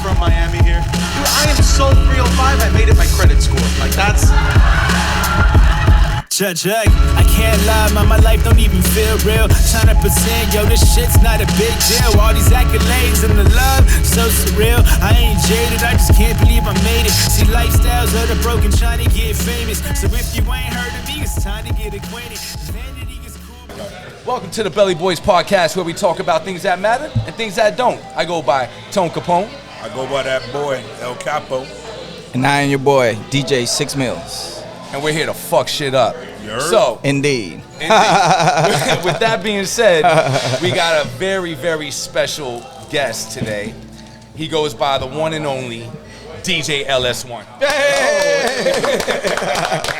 from Miami here. Dude, I am so 305, I made it my credit score. Like, that's... Check, I can't lie, my life don't even feel real. Tryna pretend, yo, this shit's not a big deal. All these accolades and the love, so surreal. I ain't jaded, I just can't believe I made it. See, lifestyles of the broken, trying to get famous. So if you ain't heard of me, it's time to get acquainted. Vanity is cool. Welcome to the Belly Boys podcast, where we talk about things that matter and things that don't. I go by Tone Capone. I go by that boy, El Capo. And I am your boy, DJ Millz. And we're here to fuck shit up. So, Indeed. with that being said, we got a very, very special guest today. He goes by the one and only DJ LS1.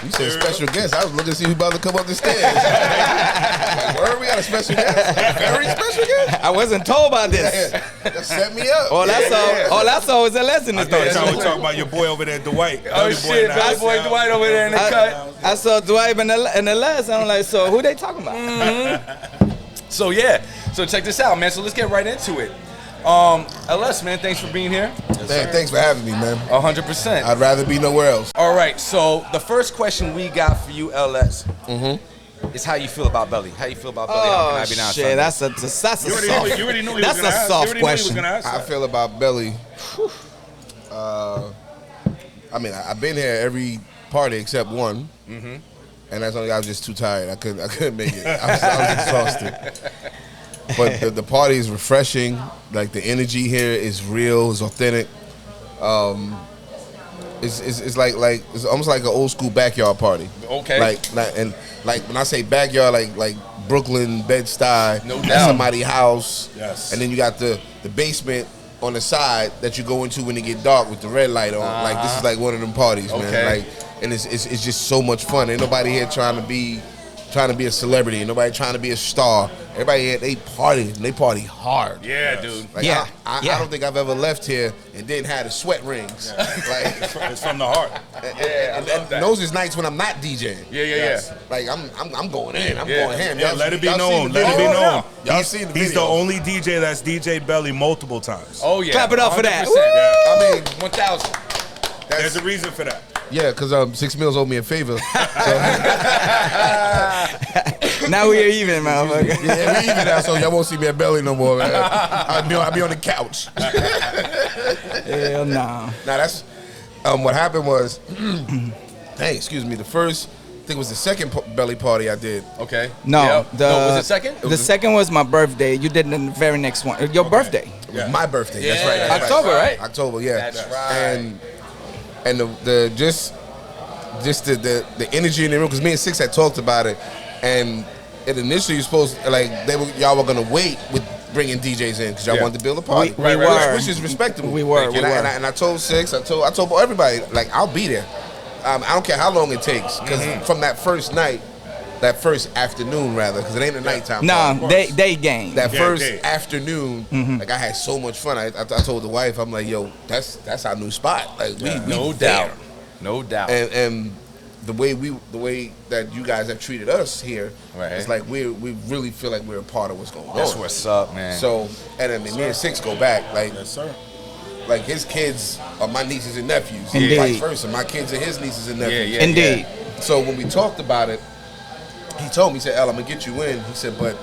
You said special guest. I was looking to see who's about to come up the stairs. Like, where we got a special guest? A very special guest? I wasn't told about this. That set me up. All I saw was LS in the store. That's how we talk about your boy over there, Dwight. Oh shit, Belly Boy Dwight over there in the cut. I saw Dwight and LS. I'm like, so who they talking about? Mm-hmm. So check this out, man. So let's get right into it. LS, man, thanks for being here. Man, thanks for having me, man. 100%. I'd rather be nowhere else. All right, so the first question we got for you, LS, is how you feel about Belly. How you feel about Belly? How can I be now? Shit, that's a soft. You already knew he was That's gonna a ask. soft You already knew he was question. gonna ask I that. feel about Belly. I mean, I've been here every party except one, and that's only I was just too tired. I couldn't make it. I was exhausted. But the party is refreshing. Like, the energy here is real, it's authentic. It's like it's almost like an old school backyard party. Okay. Like when I say backyard, like Brooklyn, Bed-Stuy, No that's doubt. somebody's house. Yes. And then you got the basement on the side that you go into when it get dark with the red light on. Like, this is like one of them parties, Okay. man. Like, and it's just so much fun. Ain't nobody here trying to be a celebrity. Ain't nobody trying to be a star. Everybody here, they party hard. Yeah, dude. Like, Yeah. I don't think I've ever left here and didn't have the sweat rings. Like, It's from the heart. and those is nights when I'm not DJing. Yeah. Like, I'm going in. I'm Yeah. going ham. Yeah, Y'all- let it be y'all known. seen the Let it be video? known. Y'all seen the He's the video. only DJ that's DJ Belly multiple times. Oh yeah. Clap it up for that. 100%. Yeah. I mean, 1,000. There's a reason for that. yeah, because 6 Millz owed me a favor. Now we're even, motherfucker. Yeah, we even now, so y'all won't see me at Belly no more, man. I'll be on the couch. Hell no. Now, that's what happened was, hey, excuse me, the first, I think it was the second Belly party I did. Okay. No, Yep. Was it second? The second was my birthday. You did the very next one. Your birthday. It was my birthday. That's Yeah. right. That's October, right? October, yeah. That's right. And the just the energy in the room, because me and Six had talked about it, and it initially was supposed like y'all were gonna wait with bringing DJs in because y'all wanted to build a party, We were. which is respectable. We were. And I told Six, I told everybody, like, I'll be there. I don't care how long it takes, because from that first night, that first afternoon rather, because it ain't a nighttime. No, party. they game. That Yeah, first day. afternoon, like, I had so much fun. I told the wife, I'm like, yo, that's our new spot. Like, we No there. doubt. No doubt. And the way that you guys have treated us here, Right. it's like we really feel like we're a part of what's going on. That's what's up, man. So, and then me and Six go back, like, Yes, sir. like his kids are my nieces and nephews. Indeed. Vice versa, my kids are his nieces and nephews. Yeah. Indeed. So when we talked about it, he told me, he said, "El, I'm gonna get you in." He said, "But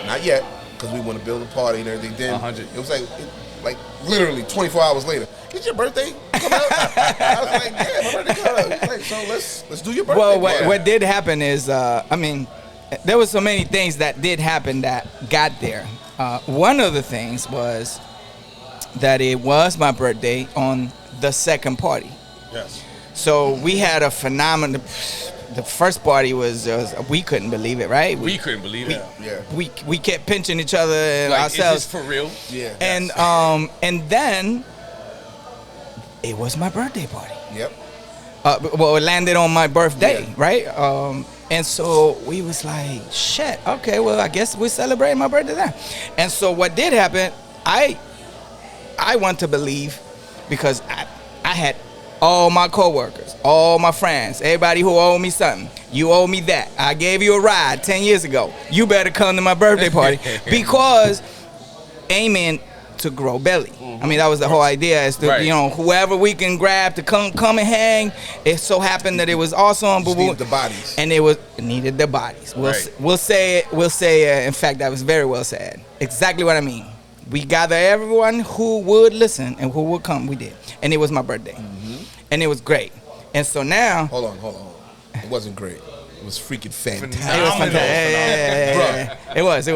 not yet, because we want to build a party and everything." Then 100. it was like literally 24 hours later. It's your birthday. Come out. I was like, "Yeah, my birthday come out." He's like, "So let's do your birthday." Well, party." what did happen is, I mean, there was so many things that did happen that got there. One of the things was that it was my birthday on the second party. Yes. So we had a phenomenal. The first party was we couldn't believe it, right? we couldn't believe it. Yeah. We kept pinching each other and Like, ourselves. is this for real? Yeah. And then it was my birthday party. Yep. Well, it landed on my birthday, Yeah. right? And so we was like, shit, okay, well, I guess we're celebrating my birthday then. And so what did happen, I want to believe, because I had all my coworkers, all my friends, everybody who owed me something. You owe me that. I gave you a ride 10 years ago. You better come to my birthday party, because aiming to grow Belly. I mean, that was the whole idea, is to, Right. you know, whoever we can grab to come and hang. It so happened that it was awesome. Just needed the bodies. And it needed the bodies. Right. We'll say it. In fact, that was very well said. Exactly what I mean. We gather everyone who would listen and who would come. We did, and it was my birthday, and it was great. And so now, Hold on. It wasn't great. It was freaking fantastic. it was fantastic. Yeah. It was.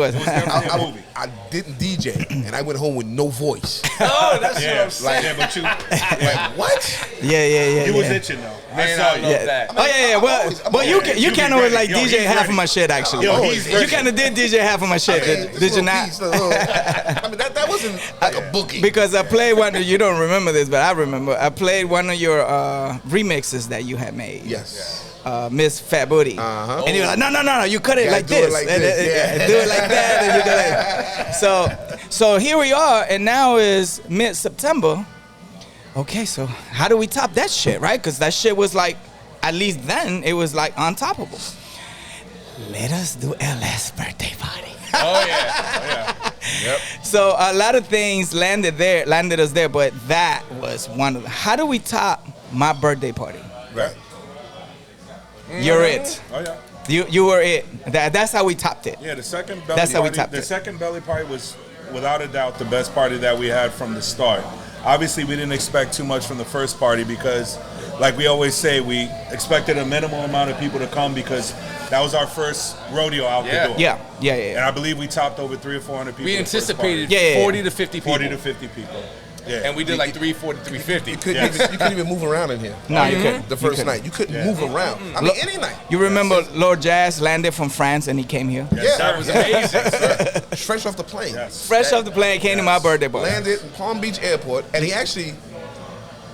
I didn't DJ, and I went home with no voice. Oh, that's Yeah, what I'm saying. yeah, but you Like, what? Yeah. you was itching though. Man, I saw I you. love that. Oh yeah. Well, I'm but you always- you you kind be of like ready. Yo, DJ he's half ready. of my shit actually. Yo, he's You ready. kind of did DJ half of my shit. Did you not? I mean, that wasn't like a bookie. Because I played one. You don't remember this, but I remember. I played one of your remixes that you had made. Yes. Miss Fat Booty. Uh-huh. And you were like, no, you cut it Yeah, like do it this. like And this, and do it like that. And you do like So here we are, and now is mid-September. Okay, so how do we top that shit, right? Because that shit was like, at least then, it was like untoppable. Let us do LS birthday party. Oh yeah. So a lot of things landed us there, but that was one of the. How do we top my birthday party? Right. You're it. Oh yeah. You were it. That's how we topped it. Yeah, the second belly That's how we party. tapped The it. second belly party was without a doubt the best party that we had from the start. Obviously, we didn't expect too much from the first party because, like we always say, we expected a minimal amount of people to come because that was our first rodeo out Yeah. the door. Yeah. And I believe we topped over 300 or 400 people. We the first anticipated party. Yeah. 40 to 50 people. 40 to 50 people. Yeah. And we did like 340 to 350. You couldn't even move around in here. No, you couldn't. The first night, you couldn't move around. I mean, any night. You remember Lord Jazz landed from France and he came here? Yeah, That was amazing. fresh off the plane. Yes. Fresh off the plane, came to my birthday party. Landed in Palm Beach Airport, and he actually,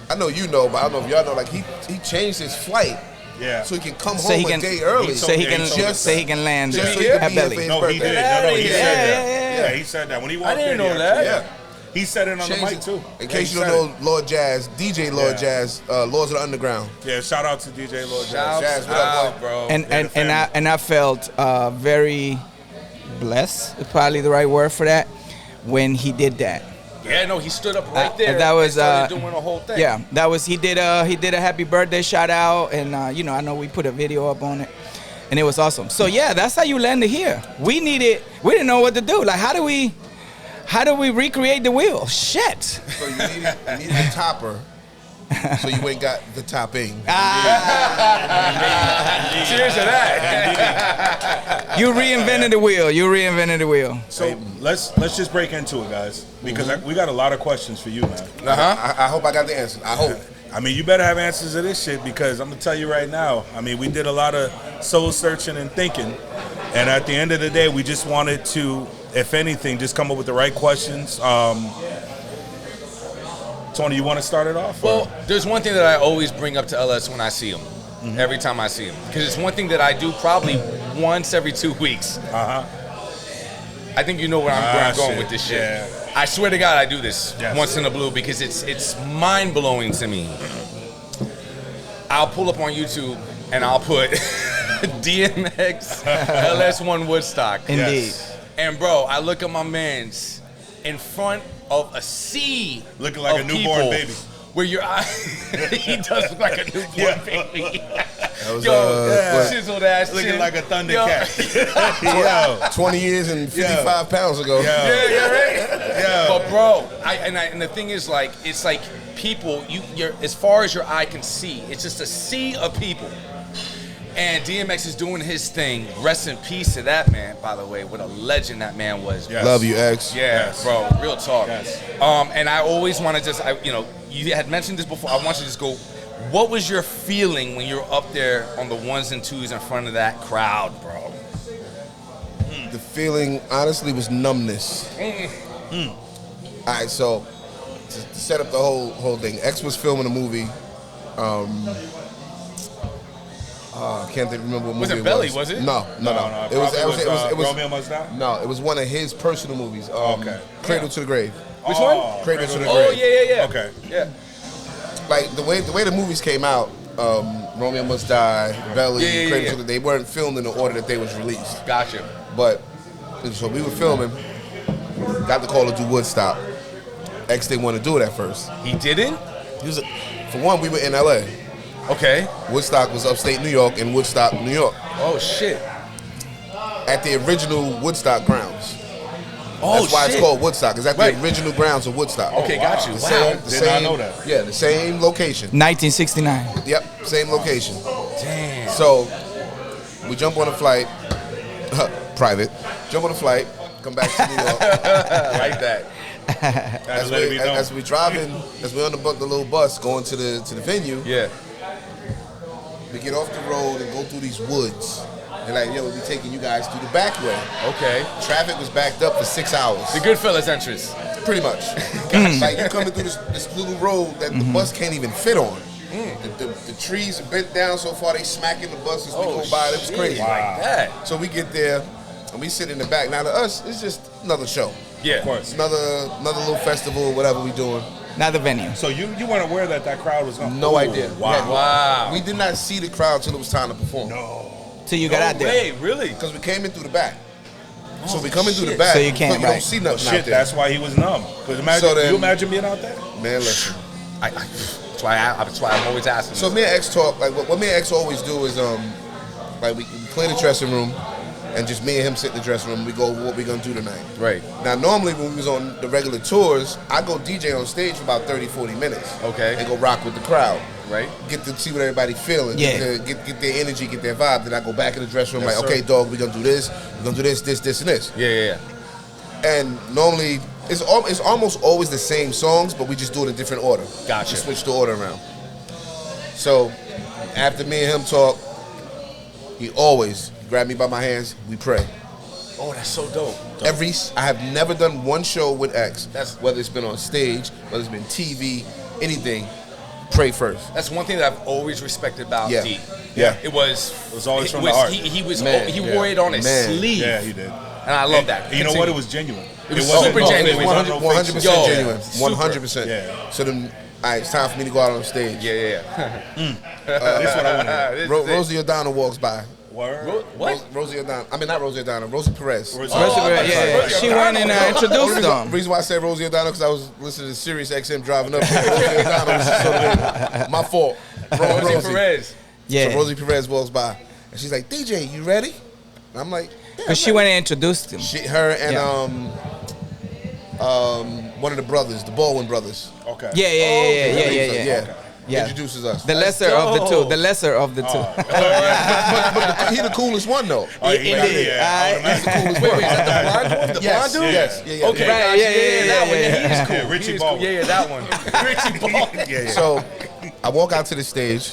I know you know, but I don't know if y'all know, like he changed his flight Yeah. so he can come So home he can a day early. so he Yeah, can he told us so he can land Just so he at could be here Belly. for his No, he birthday. did. No, he Yeah, said that. yeah. Yeah, he said that. When he walked didn't in, know he that. actually- Yeah. He said it on the Changed mic it. too. In Yeah, case he you don't said know, Lord Jazz, DJ Lord Jazz, Lords of the Underground. it. Yeah, shout out to DJ Lord Shouts Jazz. Jazz, what up, out, bro. And Yeah, the and I felt very blessed, is probably the right word for that, when he did that. Yeah, no, he stood up right there. That was and started doing the whole thing. Yeah, that was he did a happy birthday shout out, and you know, I know we put a video up on it, and it was awesome. So yeah, that's how you landed here. We didn't know what to do. Like, how do we recreate the wheel? Shit. So you needed a topper, so you ain't got the topping. Cheers to that. You reinvented the wheel. So let's just break into it, guys, because we got a lot of questions for you, man. I hope I got the answer. I hope. I mean, you better have answers to this shit because I'm gonna tell you right now. I mean, we did a lot of soul searching and thinking, and at the end of the day, we just wanted to, if anything, just come up with the right questions. Tony, you want to start it off? Well, there's one thing that I always bring up to LS when I see him. Every time I see him. Because it's one thing that I do probably once every 2 weeks. I think you know where I'm going shit. with this shit. Yeah. I swear to God I do this Yes. once in a blue because it's mind-blowing to me. I'll pull up on YouTube and I'll put DMX LS1 Woodstock. Indeed. Yes. And bro, I look at my man's in front of a sea Looking like of a newborn people baby. Where your eye, he does look like a newborn baby. That was, Yo, chiseled ass Looking chin. like a Yo. Thundercat. Yo. 20 years and 55 pounds ago. Yeah, right. Yeah. But bro, and the thing is, like, it's like people, you're as far as your eye can see, it's just a sea of people. And DMX is doing his thing. Rest in peace to that man, by the way. What a legend that man was. Yes. Love you, X. Yeah, Yes. bro, real talk. Yes. And I always want to just, you had mentioned this before. I want you to just go, what was your feeling when you were up there on the ones and twos in front of that crowd, bro? The feeling, honestly, was numbness. All right, so to set up the whole thing, X was filming a movie. I can't remember what movie Was it it Belly, was. was it? No. It was Romeo Must Die? No, it was one of his personal movies. Okay. Cradle to the Grave. Which Oh, one? Cradle to the Oh, Grave. yeah. Okay. Yeah. Like the way the movies came out, Romeo Must Die, Belly, Yeah. Cradle to the, they weren't filmed in the order that they was released. Gotcha. But so we were filming, got the call to do Woodstock. X didn't want to do it at first. He didn't? For one, we were in LA. Okay. Woodstock was upstate New York in Woodstock, New York. Oh shit. At the original Woodstock grounds. Oh That's why shit. it's called Woodstock. It's at Right. the original grounds of Woodstock. Okay, got you. The Wow. same, the Did same, not know that. Yeah, the same location. 1969. Yep, same location. Damn. So we jump on a flight, private. Jump on a flight, come back to New York. Like that. Gotta let it be known. As we driving, as we on the little bus going to the venue, Yeah. we get off the road and go through these woods. They're like, yo, we'll be taking you guys through the back way. Okay. Traffic was backed up for 6 hours. The Goodfellas entrance. Pretty much. Like you coming through this little road that the bus can't even fit on. The trees are bent down so far they smacking the bus as we go by. It was shit. crazy. Like that. So we get there and we sit in the back. Now to us, it's just another show. Yeah. Of course. Another little festival or whatever we doing. Not the venue. So you weren't aware that crowd was going. No idea. Wow. We did not see the crowd till it was time to perform. Till you got out there. Wait, really? Because we came in through the back. So we come in through the back. So you can't, don't right. see nothing out Shit, there. that's why he was numb. Because imagine, So then- you imagine being out there? Man, listen. That's why I'm always asking. So me and X talk, like what me and X always do is like we play the dressing room and just me and him sit in the dressing room and we go over what we gonna do tonight. Right. Now normally when we was on the regular tours, I go DJ on stage for about 30, 40 minutes. Okay. And go rock with the crowd. Right. Get to see what everybody feeling. Yeah. Get their energy, get their vibe. Then I go back in the dressing room Yes, like, sir. okay, dog, we're gonna do this, and this. Yeah. And normally it's almost always the same songs, but we just do it in different order. Gotcha. Just switch the order around. So after me and him talk, he always grab me by my hands. We pray. Oh, that's so dope. I have never done one show with X. That's- Whether it's been on stage, whether it's been TV, anything. Pray first. That's one thing that I've always respected about Yeah. D. Yeah. It was always from the heart. He was Man, he yeah. wore it on his Man. sleeve. Yeah, he did. And I love that. And you know what? Continue. It was genuine. It was wasn't- super no, genuine. it wasn't no fake 100% Yo, shit. genuine. super. 100%. Yeah. So then, all right, it's time for me to go out on stage. Yeah. This is what I want to hear. This is it. Rosie O'Donnell walks by. Word. What? Rosie O'Donnell. I mean, not Rosie O'Donnell. Rosie Perez. Rosie- Yeah. She went and introduced The them. reason why I said Rosie O'Donnell because I was listening to Sirius XM driving up. Rosie O'Donnell was just sort of my fault. Wrong Rosie Perez. Yeah. So Rosie Perez walks by and she's like, "DJ, you ready?" And I'm like, "Yeah." Because she went and introduced him. Her and Yeah. one of the brothers, the Baldwin brothers. Okay. Yeah. Yeah. Introduces us. The lesser of the two. The lesser of the two. but he the coolest one though. Oh, Indeed. He's the coolest one. Wait, is that the blonde one? The blonde dude? Yes. Yeah. Okay, Right, gotcha. yeah, that one. yeah. He is cool. Yeah, Richie He is Baldwin. cool. Yeah, that one. Richie Baldwin. Yeah. So I walk out to the stage,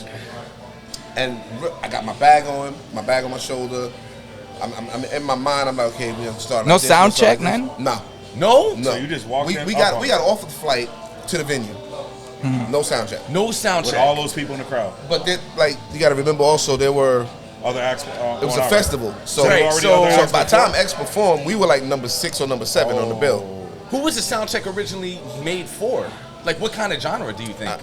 and I got my bag on my shoulder. I'm in my mind. I'm like, okay, we're gonna start. No like this, sound we'll start check, like this. man? No. No? No. So you just walked in? We got off the flight to the venue. No sound check. No sound With check. all those people in the crowd. But then, like, you got to remember also there were. Other acts. It was a festival. So, Right, so so- by the time X performed, we were like number 6 or number 7 on the bill. Who was the sound check originally made for? Like, what kind of genre do you think?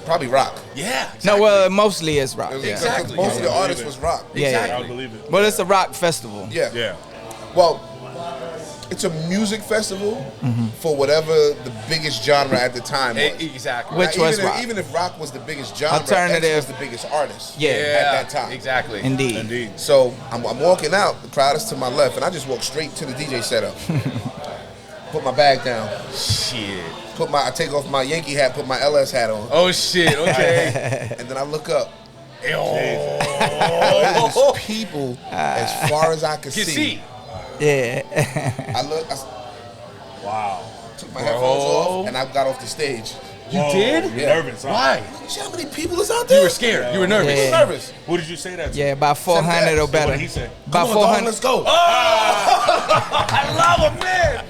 Probably rock. Yeah. No, well, mostly it's rock. It was- Yeah. Exactly. Most of the Yeah. artists was rock. Yeah. Exactly. I would believe it. Well, it's a rock festival. Yeah. Yeah. Well, it's a music festival for whatever the biggest genre at the time was. Exactly. Which Now, was even rock. If, even if rock was the biggest genre, Alternative. X was the biggest artist. Yeah. At that time. Exactly. Indeed. Indeed. So I'm walking out, the crowd is to my left, and I just walk straight to the DJ setup. Put my bag down. Shit. I take off my Yankee hat, put my LS hat on, Oh, shit. Okay. and then I look up. Oh. There's people as far as I could You see? Yeah. I Wow. took my headphones off, and I got off the stage. You did? You're Yeah. nervous, huh? Why? You see how many people is out there? You were scared. You were nervous. I was Yeah. nervous. Who did you say that to? Yeah, about 400 or What better. did he say? About Come on, dog, 400. let's go. I love him, man.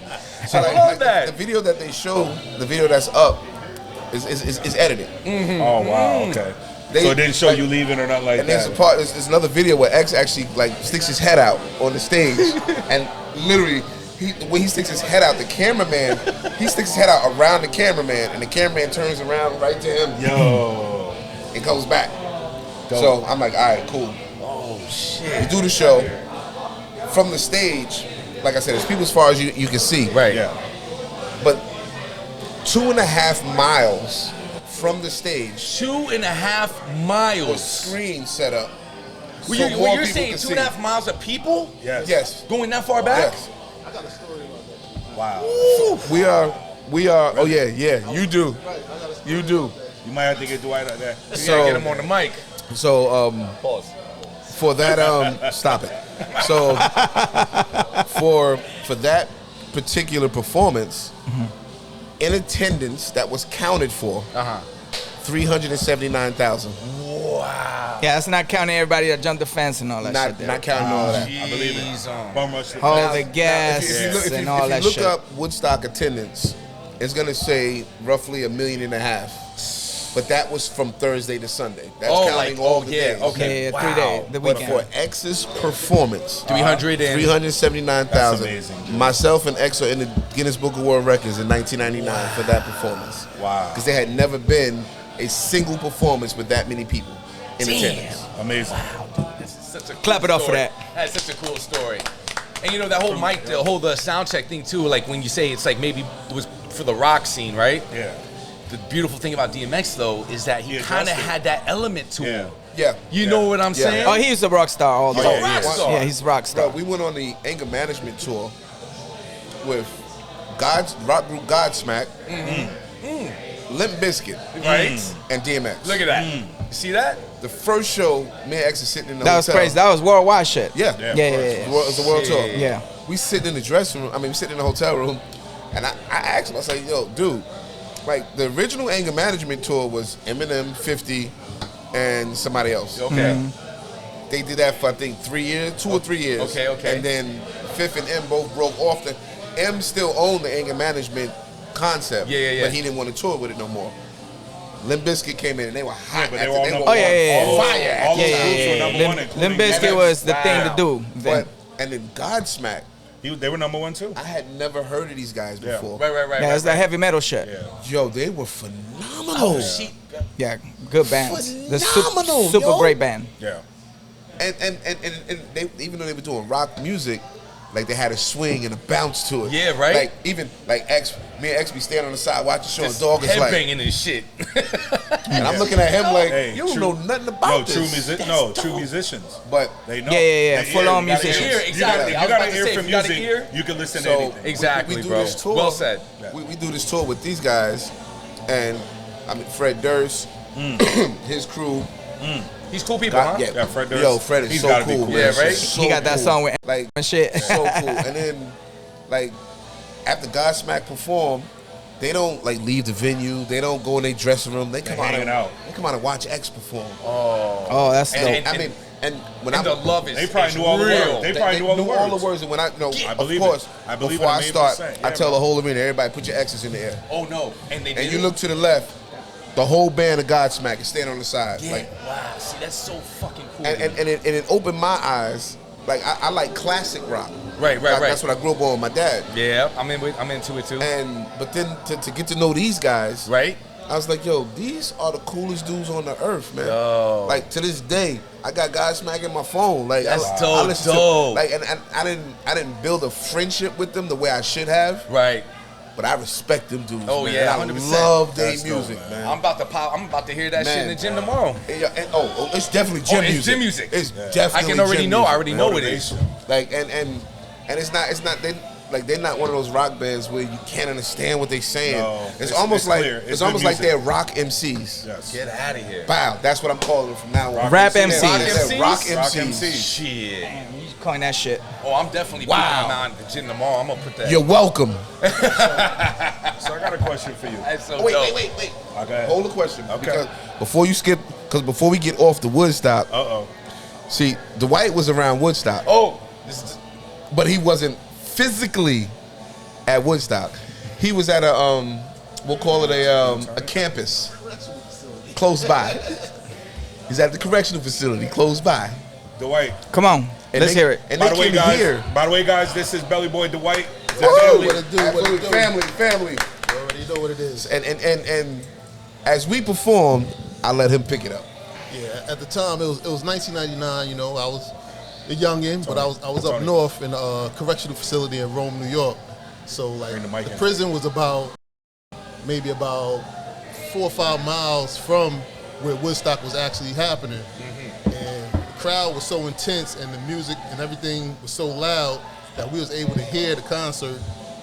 So I love that. The video that they show, the video that's up, is edited. Oh, wow. Okay. So it didn't show you leaving or nothing like And there's that. a part. There's another video where X actually like sticks his head out on the stage, and literally, when he sticks his head out, the cameraman, he sticks his head out around the cameraman, and the cameraman turns around right to him Yo. and comes back. So I'm like, all right, cool. Oh, shit. We do the show from the stage. Like I said, there's people as far as you can see. Right. Yeah. But 2.5 miles from the stage 2.5 was miles. screen set up. Well, so you're, more well, you're people saying could 2.5 miles of people Yes. Yes. going that far back? Yes. Wow. We are. Oh yeah. You do. You do. You might have to get Dwight out there. You So- gotta get him on the mic. So Pause. for that stop it. So for that particular performance, in attendance that was counted for, 379,000. Wow. Yeah, that's not counting everybody that jumped the fence and all that shit. There. Not counting all that. I believe it. Jeez, Bum rush. All Now- the now, gas and all that if you look shit. up Woodstock attendance, it's gonna say roughly 1.5 million. But that was from Thursday to Sunday. That's counting all the days. okay. Yeah, Wow. 3 days, the But weekend. for X's performance, 379,000. That's amazing. Myself and X are in the Guinness Book of World Records in 1999 for that performance. Wow. Because there had never been a single performance with that many people in attendance. Amazing. This is such a Clap cool it up for story. that. That's such a cool story. And you know that whole mic, the whole sound check thing too. Like when you say it's like maybe it was for the rock scene, right? Yeah. The beautiful thing about DMX though is that he He kind of adjusted. had that element to Yeah. him. Yeah. You know what I'm Yeah. saying? Oh, he's a rock star all the Oh, way. yeah, rock star. Yeah, he's a rock star. Bro, we went on the anger management tour with rock group Godsmack, Limp Bizkit, Right? and DMX. Look at that. You see that? The first show, me and X is sitting in the That was hotel. crazy. That was worldwide shit. Yeah. Yeah, yeah, It was a world tour. Yeah. We sitting in the dressing room. I mean, we sitting in the hotel room, and I asked him. I said, "Yo, dude, like the original anger management tour was Eminem, 50, and somebody else. Okay. They did that for I think 3 years, 2 or 3 years. Okay. And then Fifth and M both broke off. M still owned the anger management concept. Yeah. But he didn't want to tour with it no more. Limp Bizkit came in and they were hot. but they after- were all were number Oh, on yeah, yeah, All fire. those Yeah, groups yeah, were yeah. number one, Limp including Bizkit DMX. was the thing to do. But and then Godsmack, They were number one too. I had never heard of these guys Yeah. before. Right. Yeah, it's that heavy metal shit. Yeah. Yo, they were phenomenal. Yeah, good bands. The Phenomenal, super yo. great band. Yeah. And they, even though they were doing rock music, like they had a swing and a bounce to it. Yeah, right? Like even like me and X be standing on the side watching the show, and Just dog is like, headbanging and shit. and I'm looking at him like, Hey, you don't true- know nothing about True this. true musicians. But They know. Yeah, yeah, yeah. They Full-on you gotta musicians. hear. Exactly. You I was got about to to ear say, for if you got an music. ear- You can listen to so anything. Exactly, we do bro. this tour. Well said. We do this tour with these guys, and I mean Fred Durst, his crew. He's cool people, huh? Yeah, Fred Durst. Yo, Fred is He's so gotta be cool, cool. man. Yeah, right? So He got that cool. song with like and shit. so cool. And then, like, after Godsmack perform, they don't like leave the venue. They don't go in their dressing room. They come out hanging and out. They come out and watch X perform. Oh, that's dope. And- I mean, and when And I the love is They probably is knew all the real. words. They probably knew all the words. And when I I of believe it. course, I believe before it. I I'm start, 100%. I Yeah, tell bro. the whole arena, everybody put your X's in the air. Oh no, and they And do? you look to the left, the whole band of Godsmack is standing on the side. Yeah. Like, Wow. See, that's so fucking cool. and it opened my eyes. Like I like classic rock. Right. That's what I grew up on with my dad. Yeah, I'm into it too. And but then to get to know these guys, Right? I was like, yo, these are the coolest dudes on the earth, man. Yo. Like to this day, I got Godsmack in my phone. Like That's I dope, listen dope. To, like, and I didn't build a friendship with them the way I should have, Right. but I respect them dudes. Oh, man. yeah, And 100%. I love their That's dope, music, man. man. I'm about to pop. I'm about to hear that shit in the gym tomorrow. And it's definitely gym it's music. gym music. It's I definitely. can already gym know. music, I already man. know it is. Like and it's not they're not one of those rock bands where you can't understand what they're saying. No, it's it's almost like clear. It's it's good almost like music. they're rock MCs. Yes. Get out of here. Wow, that's what I'm calling them from now on. Rap Yeah, MCs. they're Rock MCs? Rock MCs. MCs. Shit. Damn, you coin that shit. Oh, I'm definitely Wow. putting them on the gym tomorrow. I'm gonna put that. You're welcome. So I got a question for you. That's so Wait. Okay. Hold the question. Okay. Because before we get off the Woodstock, Uh-oh. see, Dwight was around Woodstock, Oh, this is but he wasn't physically at Woodstock. He was at we'll call it a campus close by. He's at the correctional facility close by. Dwight. Come on, And let's they- hear it. And By they the way, came here. guys, this is Belly Boy Dwight. Is Woo! that family? What it do, what it Absolutely. do. Family. You already know what it is. And as we performed, I let him pick it up. Yeah, at the time it was 1999. You know, I was a youngin, but I was up Tony. north in a correctional facility in Rome, New York. So like Bring the mic in. prison was about maybe about 4 or 5 miles from where Woodstock was actually happening. And the crowd was so intense and the music and everything was so loud that we was able to hear the concert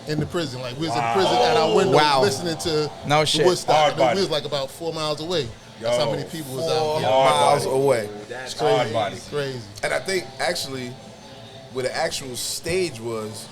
in the prison. Like we was in the prison at our window listening to the Woodstock. And we was like about 4 miles away. That's how many people was out 4 miles away. It's Hard crazy. body. It's crazy. And I think actually, where the actual stage was,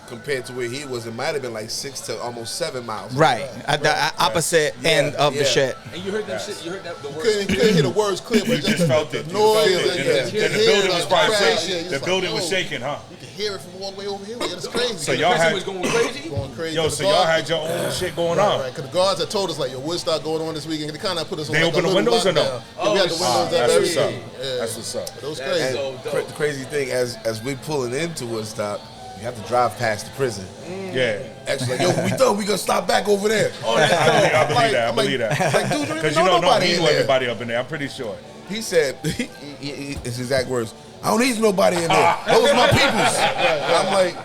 compared to where he was, it might have been like 6 to almost 7 miles. Right. At the opposite end of the shit. And you heard that shit. You heard that the You words. couldn't hear the words clear, but You just felt it. the You felt noise. it. like, And yeah, the you could building hear, was like, crash. vibrating. Yeah, you The was building like, was yo, shaking, huh? You could hear it from all the way over here. It's crazy. So y'all Prison had, was going crazy. going crazy. yo, so y'all had your own shit going on. Right, because the guards had told us, like, yo, Woodstock going on this weekend. They kind of put us on They like open a the little windows or no? lockdown. Yeah, we had the windows up That's every what's up. day. Yeah. That's what's up. But it was That's crazy. so dope. The crazy thing, as we pulling into Woodstock, you have to drive past the prison. Yeah. Actually, like, yo, we thought we gonna stop back over there. I believe that. I I'm like- believe that. Like, dude, you don't Because even you know don't know, nobody he in knew there. everybody up in there. I'm pretty sure. He said, his exact words, I don't need nobody in there. Those my peoples. I'm like,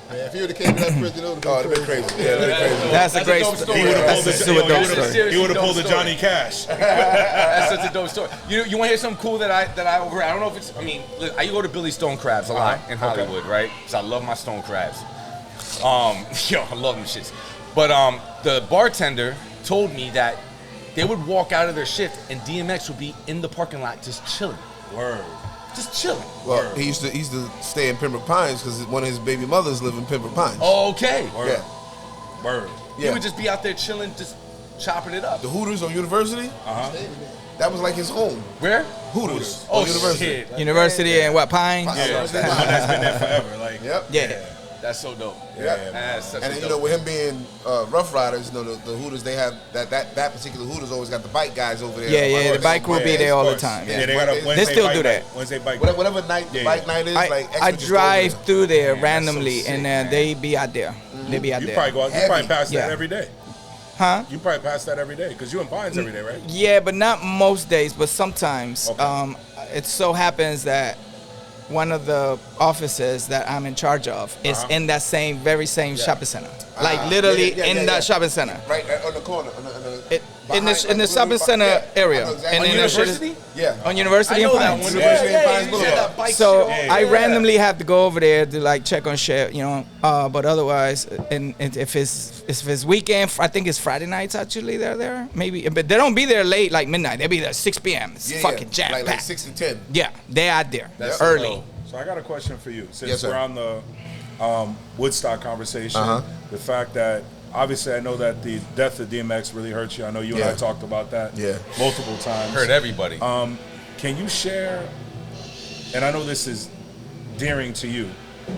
Man, if he would have came to that prison, it would oh, have it'd been been crazy. crazy. Yeah, it'd been crazy. That's a That's great a dope story. story. He would have pulled That's the, a super dope Seriously story. he would have dope pulled the story. Johnny Cash. That's such a dope story. You want to hear something cool that I overheard? I don't know if it's. I mean, look, I go to Billy Stone Crabs a lot in Hollywood, right? Because I love my Stone Crabs. Yo, I love them shits. But the bartender told me that they would walk out of their shift and DMX would be in the parking lot just chilling. Word. Just chilling. Well, he used to stay in Pembroke Pines because one of his baby mothers lived in Pembroke Pines. Okay. Word. Yeah. Word. He would just be out there chilling, just chopping it up. The Hooters on University, that was like his home. Where? Hooters Oh, on University. shit. University and what, Pines? Yeah, that's the one that's been there forever. Like, Yep. Yeah. That's so dope. Yeah. That's such And a then, dope. you know, with him being Rough Riders, you know, the Hooters, they have that particular Hooters always got the bike guys over there. Yeah, yeah, Like, the bike will be there all the course. time. Yeah, Yeah. they got a They Wednesday still bike do night. that. Wednesday bike night. Whatever night the Yeah, bike yeah. night is, I like I extra just drive go over through there Man, that's so randomly, sick, and man. they be out there. They be out You there. probably go out, you Heavy. probably pass that Yeah. every day. Huh? You probably pass that every day because you in Pines every day, right? Yeah, but not most days, but sometimes. Okay. It so happens that one of the offices that I'm in charge of is in that very same shopping center. Like literally yeah, in yeah, that yeah. shopping center. Right on the corner. In the shopping center area. And On then the shit is- University? Yeah. On University I and know that Pines. one. University and Pines you Boulevard. said that bike So shit. I randomly have to go over there to like check on shit, you know. But otherwise, and if it's weekend, I think it's Friday nights actually. They're there, maybe, but they don't be there late like midnight. They be there 6 p.m. It's Yeah, fucking yeah. jam Like packed. 6 to 10. Yeah, they out there That's early. dope. So I got a question for you. Since Yes, sir. we're on the Woodstock conversation, Uh-huh. the fact that obviously I know that the death of DMX really hurt you. I know you and Yeah. I talked about that Yeah. multiple times. Heard everybody. Can you share, and I know this is dearing to you,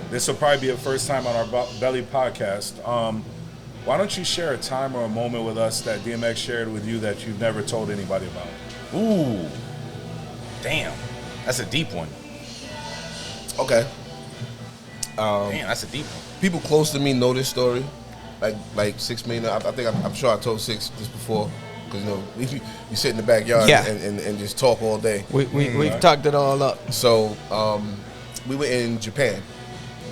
this will probably be a first time on our Belly podcast. Why don't you share a time or a moment with us that DMX shared with you that you've never told anybody about? Ooh. Damn. That's a deep one. Okay. Damn, that's a deep one. People close to me know this story. Like 6 million. I think I'm sure I told 6 just before. Because, you know, we sit in the backyard Yeah. and just talk all day. We've talked it all up. So, we were in Japan.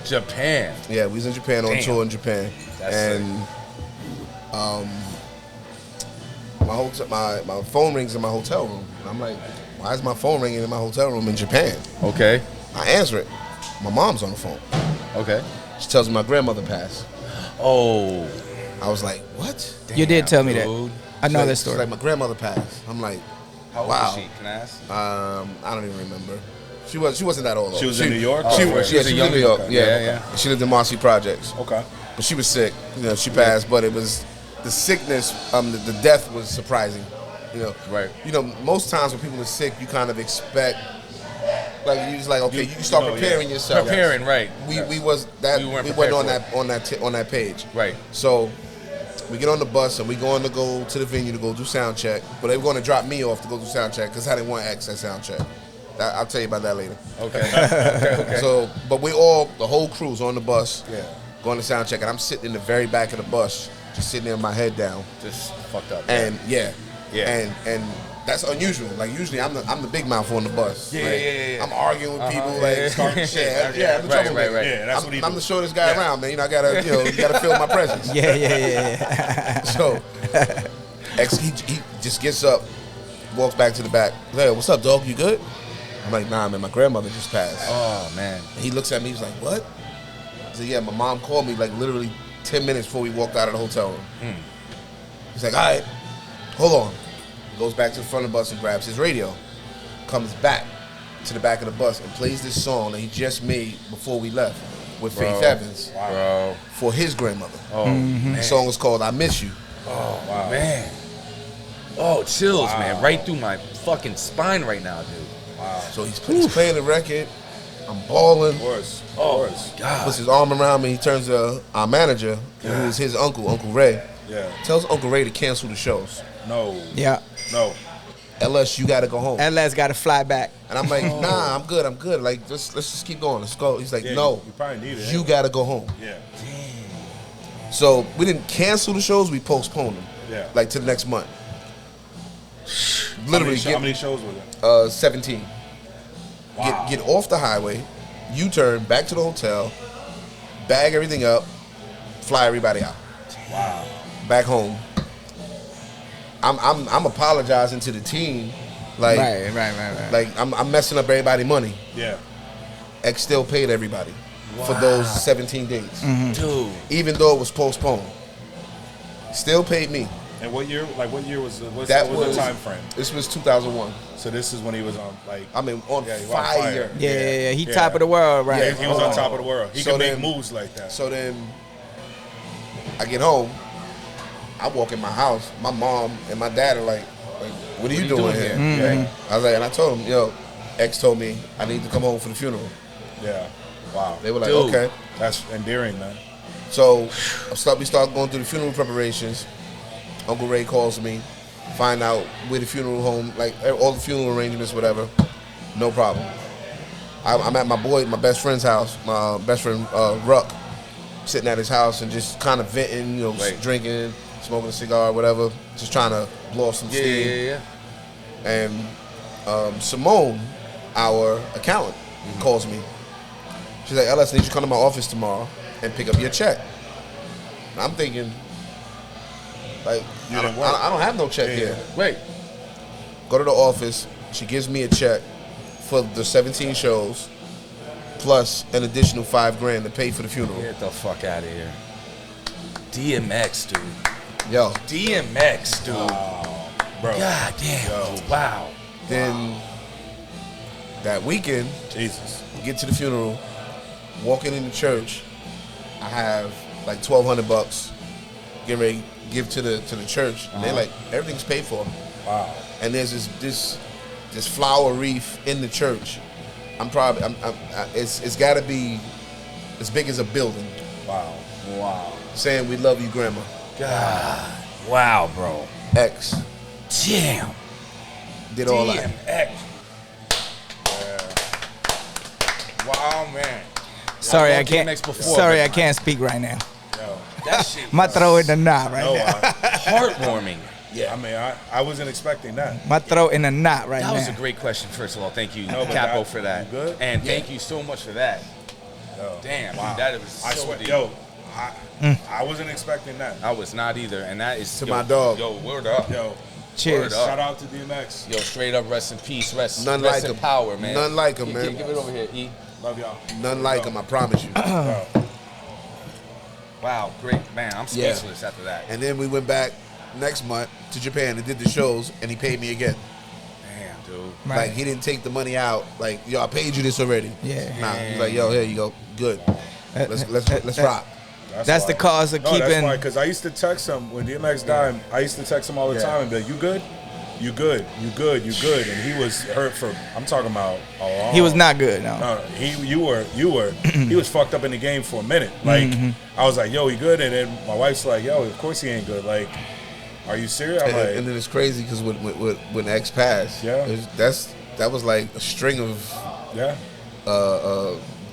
Japan. Yeah, we was in Japan on Damn. tour in Japan. That's and my phone rings in my hotel room. And I'm like, why is my phone ringing in my hotel room in Japan? Okay. I answer it. My mom's on the phone. Okay. She tells me my grandmother passed. Oh. I was like, what? You did tell me that. dude. I know that She's story. like, my grandmother passed. I'm like, How old wow. was she? Can I ask? I don't even remember. She wasn't that old. She was in New York? She, Oh, was she was a in young- New York. okay. Yeah, Yeah. She lived in Marcy Projects, Okay. but she was sick. You know, she passed, but it was the sickness. The death was surprising. You know, Right. You know, most times when people are sick, you kind of expect, like you just like, okay, you can start know, yeah. preparing yourself. Preparing, right. We Yes. we was that We we, weren't went prepared on for on that page. Right. So we get on the bus and we going to go to the venue to go do sound check, but they were going to drop me off to go do sound check because I didn't want X at sound check. I'll tell you about that later. Okay. Okay. So, but the whole crew's on the bus, going to sound check, and I'm sitting in the very back of the bus, just sitting there with my head down, Just fucked up. and Yeah. and that's unusual. Like usually I'm the big mouth on the bus. Yeah, Like, yeah. I'm arguing with people, Yeah, yeah. starting shit. I'm the Right, troublemaker. right. Yeah, that's what he I'm do. the shortest guy around, man. You know, I gotta, you gotta feel my presence. Yeah. So, X, he just gets up, walks back to the back. Hey, what's up, dog? You good? I'm like, nah, man, my grandmother just passed. Oh man. And he looks at me, he's like, what? I said, yeah, my mom called me like literally 10 minutes before we walked out of the hotel room. He's like, all right, hold on. Goes back to the front of the bus and grabs his radio. Comes back to the back of the bus and plays this song that he just made before we left with Faith Evans Bro. for his grandmother. Oh man. The song was called I Miss You. Oh man. Oh, chills, man. Right through my fucking spine right now, dude. So he's playing the record. I'm balling. Of course. Oh, Puts God. his arm around me. He turns to our manager, who's his uncle, Uncle Ray. Yeah. Tells Uncle Ray to cancel the shows. No. Yeah. No. LS, you gotta go home. LS got to fly back. And I'm like, nah, I'm good. Like, let's just keep going. Let's go. He's like, Yeah, no, You probably need it. you gotta go home. Yeah. So we didn't cancel the shows. We postponed them. Yeah. Like to the next month. Literally, How many shows were there? 17. Wow. Get off the highway, U-turn back to the hotel, bag everything up, fly everybody out. Wow. Back home. I'm apologizing to the team, like Right. like I'm messing up everybody's money. Yeah. X still paid everybody for those 17 days, Dude. even though it was postponed. Still paid me. And what year? Like what year was what's That what was was the time frame? This was 2001. So this is when he was on like. I mean, on Yeah, he was on fire. fire. Yeah. He Yeah. top of the world, right? Yeah, he was on top of the world. He So could make then- moves like that. So then I get home. I walk in my house. My mom and my dad are like what are you doing here? Like, I was like, and I told him, yo, X told me I need to come home for the funeral. Yeah. Wow. They were like, Dude. okay. That's endearing, man. So we start going through the funeral preparations. Uncle Ray calls me, find out where the funeral home, like all the funeral arrangements, whatever. No problem. I'm at my best friend's house, my best friend Ruck, sitting at his house and just kind of venting, Right. drinking, smoking a cigar, whatever, just trying to blow off some steam. Yeah. And Simone, our accountant, calls me. She's like, LS, I need you to come to my office tomorrow and pick up your check. And I'm thinking, like, You I didn't don't, work. I don't have no check here. Wait. Go to the office. She gives me a check for the 17 shows, plus an additional $5,000 to pay for the funeral. Get the fuck out of here. DMX, dude. Yo, DMX, dude. Bro. God damn. Dude. Wow. then that weekend, Jesus. get to the funeral, walking in the church, I have like $1,200, get ready, give to the church, and they're like, everything's paid for. Wow. And there's this flower wreath in the church. It's got to be as big as a building, Wow. saying we love you, Grandma. God. Wow, bro. X Damn. did all that. DMX. Wow, man. Sorry, I I love can't. DMX before, Sorry, but- I can't speak right now. Yo. That shit My was throat in the knot right No, now. heartwarming. Yeah. I mean, I wasn't expecting that. My throat in a knot right That was a now. great question, first of all. Thank you, No, but Capo, that- for that. you good? And thank you so much for that. Yo. Damn, Wow. dude, that was so I swear, deep. yo, I wasn't expecting that. I was not either, and that is To my dog. Yo, word up. Yo, Cheers. Word up. shout out to DMX. Yo, straight up, rest in peace, rest None rest like in him. power, man. None like him, man. Give it over here, E. Love y'all. None like him, I promise you. Yo. Wow, great, man. I'm Yeah. speechless after that. And then we went back next month to Japan and did the shows, and he paid me again. Damn, dude. Right. Like, he didn't take the money out. Like, yo, I paid you this already. Yeah. Nah, he's like, yo, here you go. Good. Let's rock. That's the why. cause of No, that's keeping. why, because I used to text him when DMX died. I used to text him all the Yeah. time and be like, "You good? You good? You good? You good?" And he was hurt for. I'm talking about a long. He was not good. No. No, you were. He was fucked up in the game for a minute. Like I was like, "Yo, he good?" And then my wife's like, "Yo, of course he ain't good." Like, are you serious? I'm like, And then it's crazy because when X passed, Yeah. that was like a string of yeah.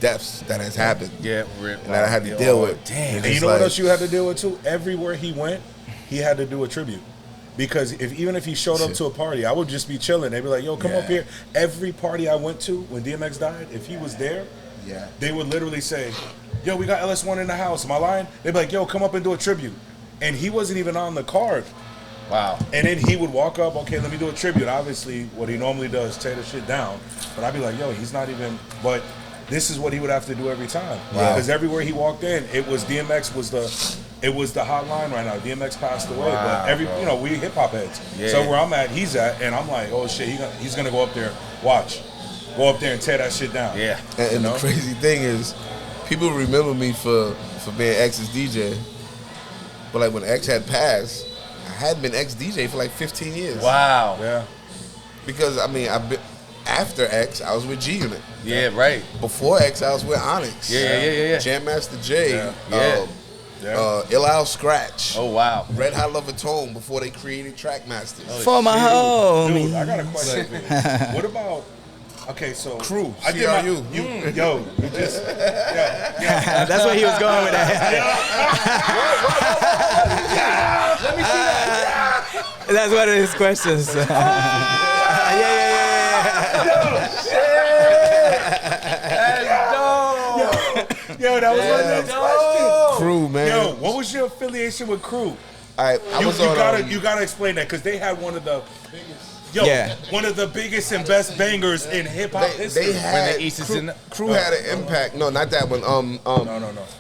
deaths that has happened. Yeah, rip. And that I had to deal with. Damn. It's And you just know what like- else you had to deal with too? Everywhere he went, he had to do a tribute. Because even if he showed up to a party, I would just be chilling. They'd be like, yo, come up here. Every party I went to when DMX died, if he was there, they would literally say, yo, we got LS1 in the house. Am I lying? They'd be like, yo, come up and do a tribute. And he wasn't even on the card. Wow. And then he would walk up, okay, let me do a tribute. Obviously, what he normally does, tear the shit down. But I'd be like, yo, he's not even, but this is what he would have to do every time. Because everywhere he walked in, it was DMX was the hotline right now. DMX passed away, but we hip hop heads. Yeah. So where I'm at, he's at, and I'm like, oh shit, he's gonna go up there, go up there and tear that shit down. Yeah. And the crazy thing is, people remember me for being X's DJ, but like when X had passed, I hadn't been X DJ for like 15 years. Wow. Yeah. Because I've been after X, I was with G Unit. Yeah, right. Before X, I was with Onyx. Yeah. Jam Master J. Yeah. Ill Scratch. Oh, wow. Red Hot Lover Tone before they created Trackmasters. For my home. Dude, I got a question for you. What about, okay, so. Crew, I did CRU. you just, That's where he was going with that. Let me see that. That's one of his questions. Yo, that was one of those questions. Crew, man. Yo, what was your affiliation with Crew? You gotta explain that because they had one of the one of the biggest and best bangers in hip hop history. They had Crew had an impact. No, not that one. No.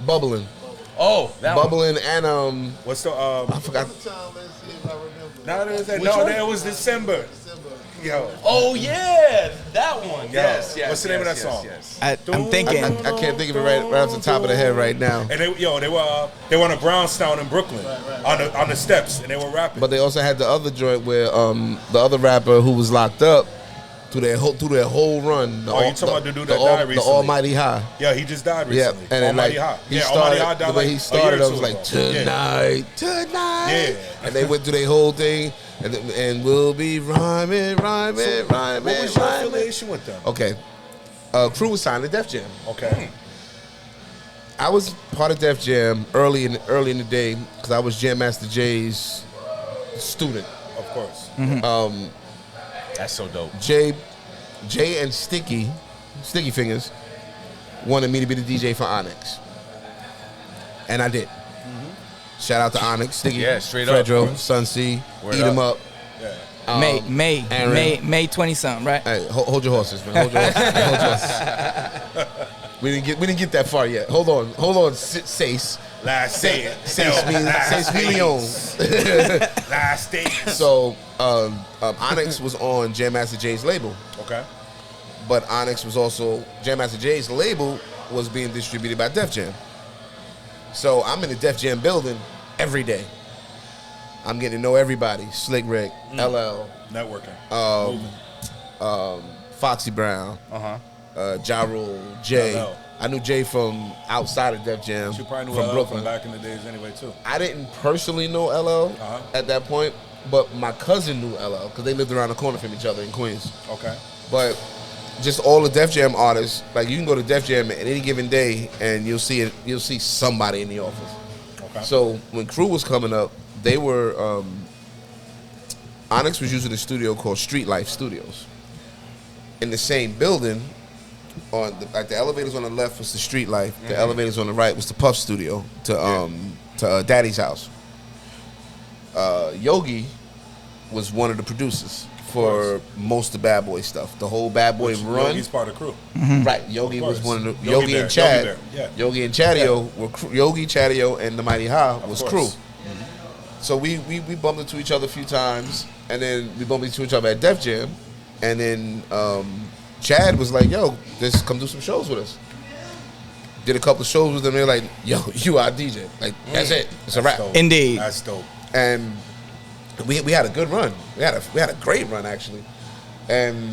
Bubbling. Oh, that Bubbling one. And what's the I forgot. No, that was December. Yo. Oh yeah, that one. Yes. What's the name of that song? Yes. I'm thinking. I can't think of it right off the top of the head right now. And they were on a Brownstown in Brooklyn on the steps, and they were rapping. But they also had the other joint where the other rapper who was locked up through their whole run. You talking about the dude that died recently? The Almighty High. Yeah, he just died recently. Yeah, and Almighty High. Almighty High died the way he started, I was ago. like, tonight. Yeah. And they went through their whole thing, and we'll be rhyming. What was your affiliation with them? Okay. Crew was signed to Def Jam. Okay. I was part of Def Jam early in the day because I was Jam Master J's student. Of course. Mm-hmm. That's so dope. Jay and Sticky Fingers wanted me to be the DJ for Onyx, and I did. Shout out to Onyx, Sticky, straight up, Fredro, Sun C, Eat 'em up. May 20 something, right? Hey, hold your horses, man. Hold your horses. We didn't get that far yet. Hold on, Sace. Last day. Sace million. Last day. So Onyx was on Jam Master J's label. Okay. But Onyx was also, Jam Master J's label was being distributed by Def Jam. So I'm in the Def Jam building every day. I'm getting to know everybody. Slick Rick, LL. Networking. Foxy Brown. Ja Rule, Jay. LL. I knew Jay from outside of Def Jam. You probably knew from LL Brooklyn. from back in the days anyway, too. I didn't personally know LL at that point, but my cousin knew LL because they lived around the corner from each other in Queens. Okay. But just all the Def Jam artists, like you can go to Def Jam at any given day and you'll see somebody in the office. Okay. So when Crew was coming up, they were Onyx was using a studio called Street Life Studios. In the same building, like the elevators on the left was the Street Life, the elevators on the right was the Puff Studio to Daddy's house. Yogi was one of the producers for most of Bad Boy stuff. The whole Bad Boy run. Yogi's part of Crew. Right. Yogi was one of the Yogi and Bear, Chad. Yogi Bear, yeah. Yogi and Chadio were Yogi, Chadio, and the Mighty Ha was Crew. So we bumped into each other a few times, and then we bumped into each other at Def Jam, and then Chad was like, "Yo, just come do some shows with us." Did a couple of shows with them. They're like, "Yo, you our DJ. Like that's it. It's a wrap." Dope. Indeed. That's dope. And we had a good run. We had a great run actually. And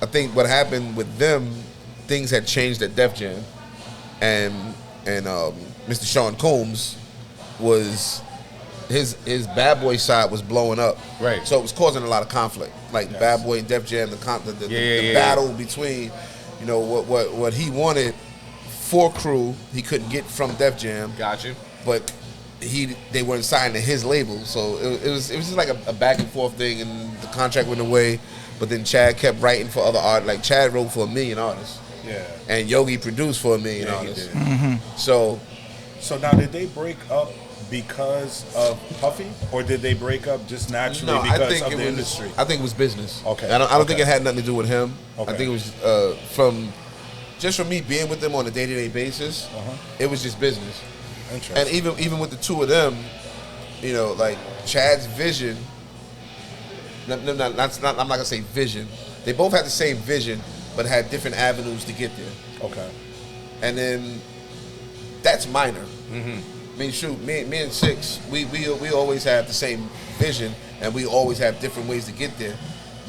I think what happened with them, things had changed at Def Jam, and Mr. Sean Combs was his Bad Boy side was blowing up. Right. So it was causing a lot of conflict. Like Bad Boy and Def Jam, the battle between, you know, what he wanted for Crew, he couldn't get from Def Jam. Got you. But they weren't signed to his label, so it was just like a back and forth thing, and the contract went away. But then Chad kept writing for other artists. Like Chad wrote for 1 million artists, and Yogi produced for 1 million artists. So now did they break up because of Puffy, or did they break up just naturally because of the industry? I think it was business. Okay, I don't think it had nothing to do with him. Okay. I think it was from me being with them on a day-to-day basis. It was just business. Interesting. And even with the two of them, you know, like Chad's vision. I'm not gonna say vision. They both had the same vision, but had different avenues to get there. Okay. And then that's minor. I mean, shoot, me and Six, we always have the same vision, and we always have different ways to get there.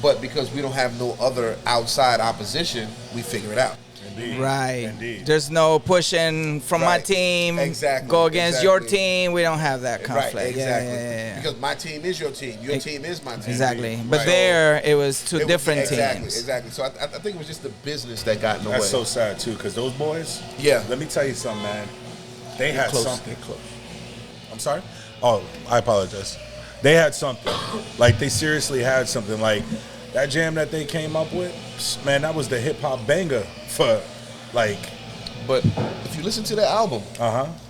But because we don't have no other outside opposition, we figure it out. Indeed. Right. Indeed. There's no pushing from my Right. team. Exactly. Go against your Exactly. team. We don't have that conflict. Right, exactly. Yeah. Because my team is your team. Your team is my team. Exactly. But Right. there, it was two different exactly, teams. Exactly. So I think it was just the business that got in the That's way. so sad too, because those boys. Yeah. Let me tell you something, man. They had close. something. I'm sorry. Oh, I apologize. They had something. Like they seriously had something. Like that jam that they came up with, man. That was the hip hop banger for, like. But if you listen to the album,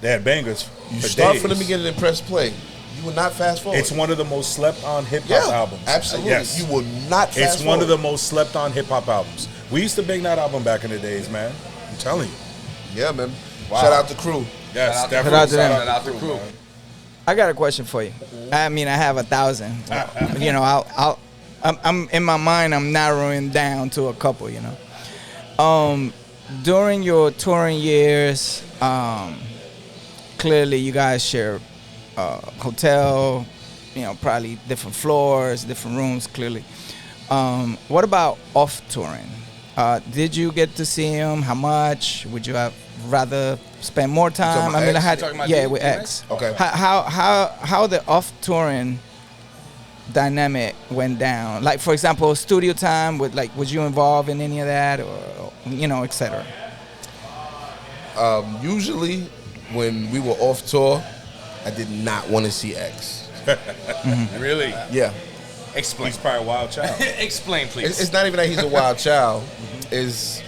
They had bangers. you for start days. from the beginning and press play. You will not fast forward. It's one of the most slept on hip hop albums. Absolutely. Yes. You will not fast It's one of forward. the most slept on hip hop albums. We used to bang that album back in the days, man. I'm telling you. Yeah, man. Wow. Shout out to Crew. Yes, Shout out to definitely. Crew. Shout out to Crew. man. I got a question for you. I mean, I have 1,000. You know, I'm in my mind, I'm narrowing down to a couple. You know, during your touring years, clearly you guys share hotel. You know, probably different floors, different rooms. Clearly, what about off touring? Did you get to see him? How much? Would you have rather spend more time? about I mean, X? I had You talking about yeah D- with DMX? X. Okay. How the off touring dynamic went down? Like for example, studio time. Was you involved in any of that, or you know, etc. Usually, when we were off tour, I did not want to see X. Really? Yeah. Explain. He's probably a wild child. Explain, please. It's not even that he's a wild child. Is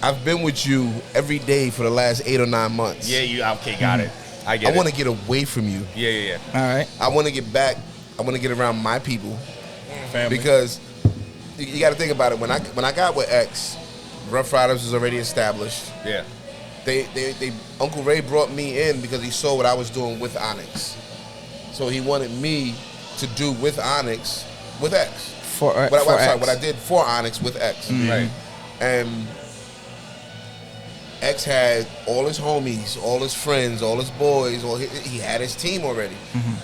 I've been with you every day for the last 8 or 9 months. Yeah, you okay? Got it. I get I it. want to get away from you. Yeah. All right. I want to get back. I want to get around my people. Family. Because you got to think about it. When I got with X, Rough Riders was already established. Yeah. They Uncle Ray brought me in because he saw what I was doing with Onyx. So he wanted me to do with Onyx with X. For What X. I did for Onyx with X. Right. And X had all his homies, all his friends, all his boys. He had his team already.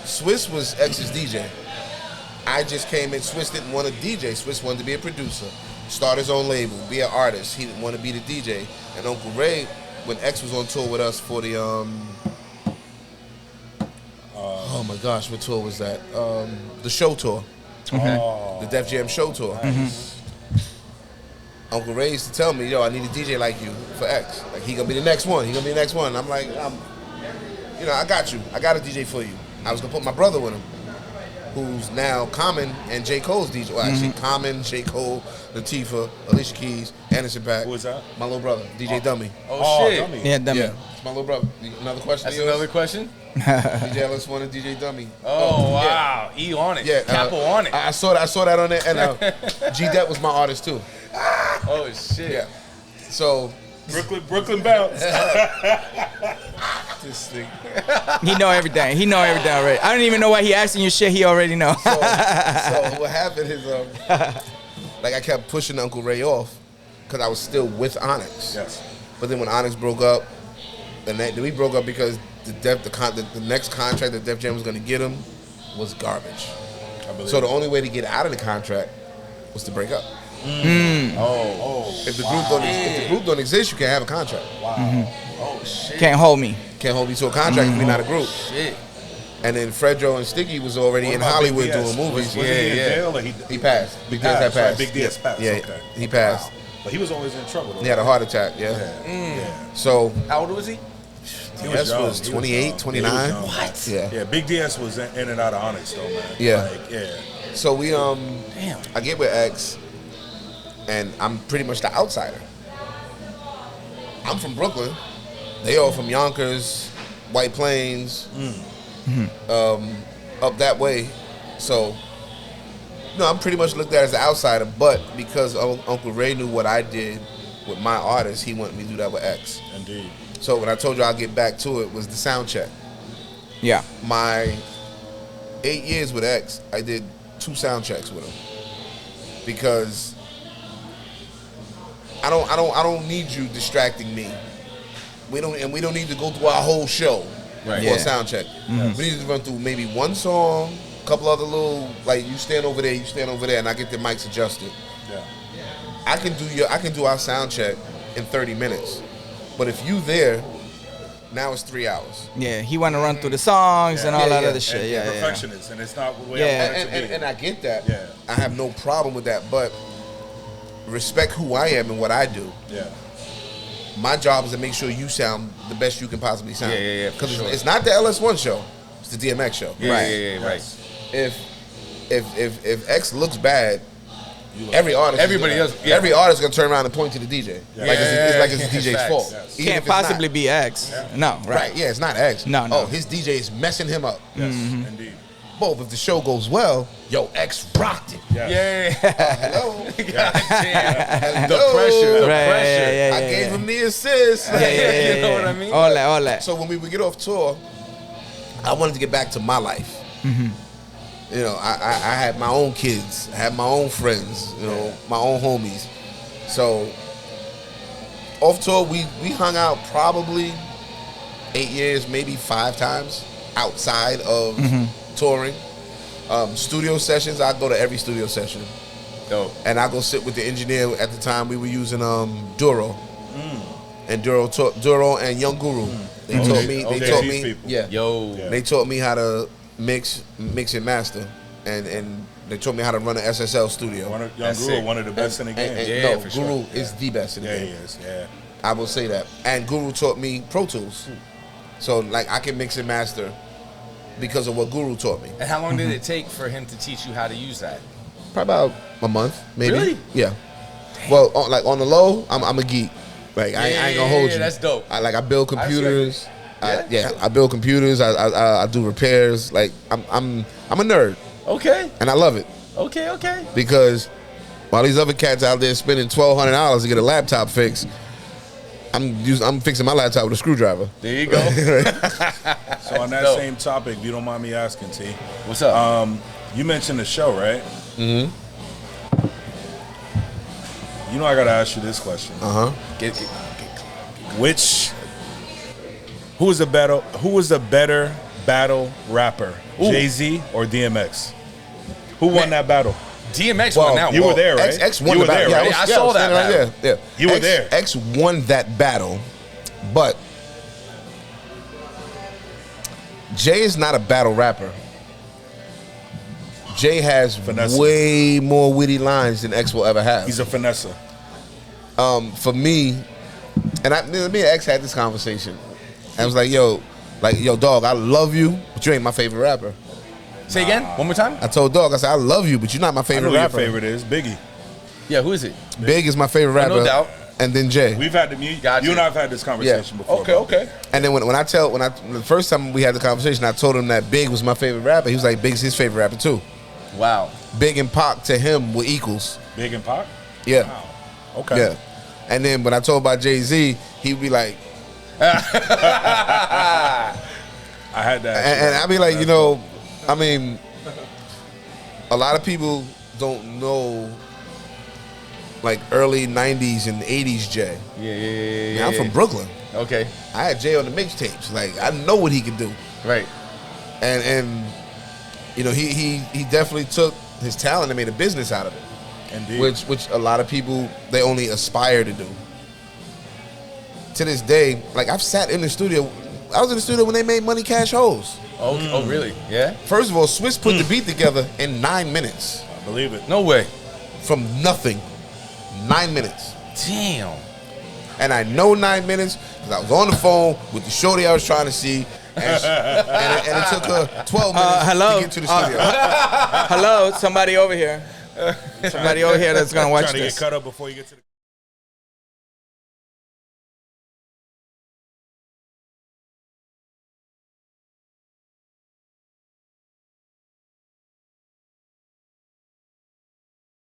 Swiss was X's DJ. I just came in. Swiss didn't want to DJ. Swiss wanted to be a producer, start his own label, be an artist. He didn't want to be the DJ. And Uncle Ray, when X was on tour with us for the oh my gosh, what tour was that? The show tour, the Def Jam show tour. Uncle Ray used to tell me, yo, I need a DJ like you for X. Like, he gonna be the next one. He gonna be the next one. I'm like, you know, I got you. I got a DJ for you. I was gonna put my brother with him, who's now Common and J. Cole's DJ. Well, actually, Common, J. Cole, Latifah, Alicia Keys, Anderson .Paak. Who is that? My little brother, DJ Dummy. Oh, shit. Dummy. Yeah, dummy. Yeah, it's my little brother. Another question? That's yours? another question. DJ Ellis wanted DJ Dummy. Oh, yeah. wow. E on it. Yeah, Capo on it. I saw that on there, and G Det was my artist too. Oh shit. Yeah. So Brooklyn bounce. this thing. He know everything. He know everything already. I don't even know why he asking you shit. He already know. So what happened is, like I kept pushing Uncle Ray off because I was still with Onyx. Yes. But then when Onyx broke up, then we broke up because the next contract that Def Jam was going to get him was garbage. So the only way to get out of the contract was to break up. If the group don't exist, you can't have a contract. Oh shit. Can't hold me. Can't hold me to a contract if we're not a group. Shit. And then Fredro and Sticky was already in Hollywood doing movies. Was he in jail or He passed. Big Diaz had sorry, passed. Big Diaz passed. Yeah, Okay. he passed. But he was always in trouble. Though. He had a heart attack. Yeah. Yeah. So How old was he? He DS young. was He 28, young. 29. Yeah, he was young. What? Yeah. Yeah, Big DS was in and out of Onyx though, man. Yeah. Like, yeah. So we Damn. I get with X, and I'm pretty much the outsider. I'm from Brooklyn. They all from Yonkers, White Plains, up that way. So, no, I'm pretty much looked at as the outsider. But because Uncle Ray knew what I did with my artists, he wanted me to do that with X. Indeed. So when I told you I'll get back to it, was the sound check. Yeah. My 8 years with X, I did 2 sound checks with him because I don't need you distracting me. We don't need to go through our whole show Right. for Yeah. a sound check. We need to run through maybe one song, a couple other little, like you stand over there, and I get the mics adjusted. Yeah. I can do our sound check in 30 minutes, but if you there, now it's 3 hours. Yeah, he want to run through the songs and all Yeah, that yeah. other shit. And Yeah, you're yeah. perfectionist, and it's not the way Yeah. I want it to be. And I get that. Yeah. I have no problem with that, but respect who I am and what I do. Yeah. My job is to make sure you sound the best you can possibly sound. Yeah, yeah, yeah, for Because sure. it's not the LS1 show; it's the DMX show. Yeah, Right. yeah, right. If X looks bad, every artist, Everybody else, yeah. every artist is gonna turn around and point to the DJ. Like it's like it's the DJ's Facts. fault. Yes. Even Can't if it's possibly not. be X. No, right. Right? Yeah, it's not X. No, no. Oh, his DJ is messing him up. Yes. Indeed. Both. If the show goes well, yo, X rocked it. Yeah. Hello. God damn. The Hello. pressure. The Right, pressure. yeah, yeah, I gave him the assist. Yeah, yeah, yeah, You know yeah. what I mean? All that. So when we would get off tour, I wanted to get back to my life. You know, I had my own kids, I had my own friends, you know, my own homies. So off tour, we hung out probably 8 years, maybe 5 times outside of touring. Studio sessions, I go to every studio session. Dope. And I go sit with the engineer. At the time, we were using Duro. And Duro and Young Guru. They taught me. They Okay. taught These me. people. Yeah. Yo. Yeah. They taught me how to mix and master, and they taught me how to run an SSL studio. Young That's Guru, sick. one of the best in the game. And Yeah, no, for Guru sure. is the best in the Yeah, he game. is. Yeah. I will say that. And Guru taught me Pro Tools, so like I can mix and master because of what Guru taught me. And how long did it take for him to teach you how to use that? Probably about a month, maybe. Really? Yeah. Well, on the low, I'm a geek. Like I ain't gonna hold you. That's dope. I build computers. Yeah? I build computers. I do repairs. Like I'm a nerd, Okay. and I love it Okay. because while these other cats out there spending $1,200 to get a laptop fixed, I'm fixing my laptop with a screwdriver. There you go. So on that Dope. same topic, if you don't mind me asking, T, What's up? you mentioned the show, right? Mm-hmm. You know I gotta ask you this question. Who was the better battle rapper? Ooh. Jay-Z or DMX? Who won that battle? DMX won that you one. were there, right? X won You the were there, battle. right? I saw that standing right there. Yeah. You were there. X won that battle, but Jay is not a battle rapper. Jay has Finesse. way more witty lines than X will ever have. He's a finesser. For me, and me and X had this conversation. I was like, yo, dog, I love you, but you ain't my favorite rapper. Say again? One more time? I told Dog, I said, I love you, but you're not my I know favorite who your rapper. favorite is, Biggie. Yeah, who is it? Big is my favorite rapper. no doubt. And then Jay. We've had Got you you. and I've had this conversation before. Okay. And then when the first time we had the conversation, I told him that Big was my favorite rapper. He was like, Big's his favorite rapper too. Wow. Big and Pac to him were equals. Big and Pac? Yeah. Wow. Okay. Yeah. And then when I told about Jay-Z, he'd be like, I had that. and I'd be like, you know, I mean, a lot of people don't know like early 90s and 80s Jay. Yeah. Man, I'm from Brooklyn. Okay. I had Jay on the mixtapes. Like, I know what he can do. Right. And you know, he definitely took his talent and made a business out of it. Indeed. Which a lot of people, they only aspire to do. To this day, like I've sat in the studio. I was in the studio when they made Money Cash Hoes. Okay. Oh, really? Yeah? First of all, Swiss put the beat together in 9 minutes. I believe it. No way. From nothing. 9 minutes. Damn. And I know 9 minutes because I was on the phone with the shorty I was trying to see. And it took her 12 minutes to get to the studio. Hello, somebody over here. Somebody over here that's gonna watch Trying to this. get cut up before you get to the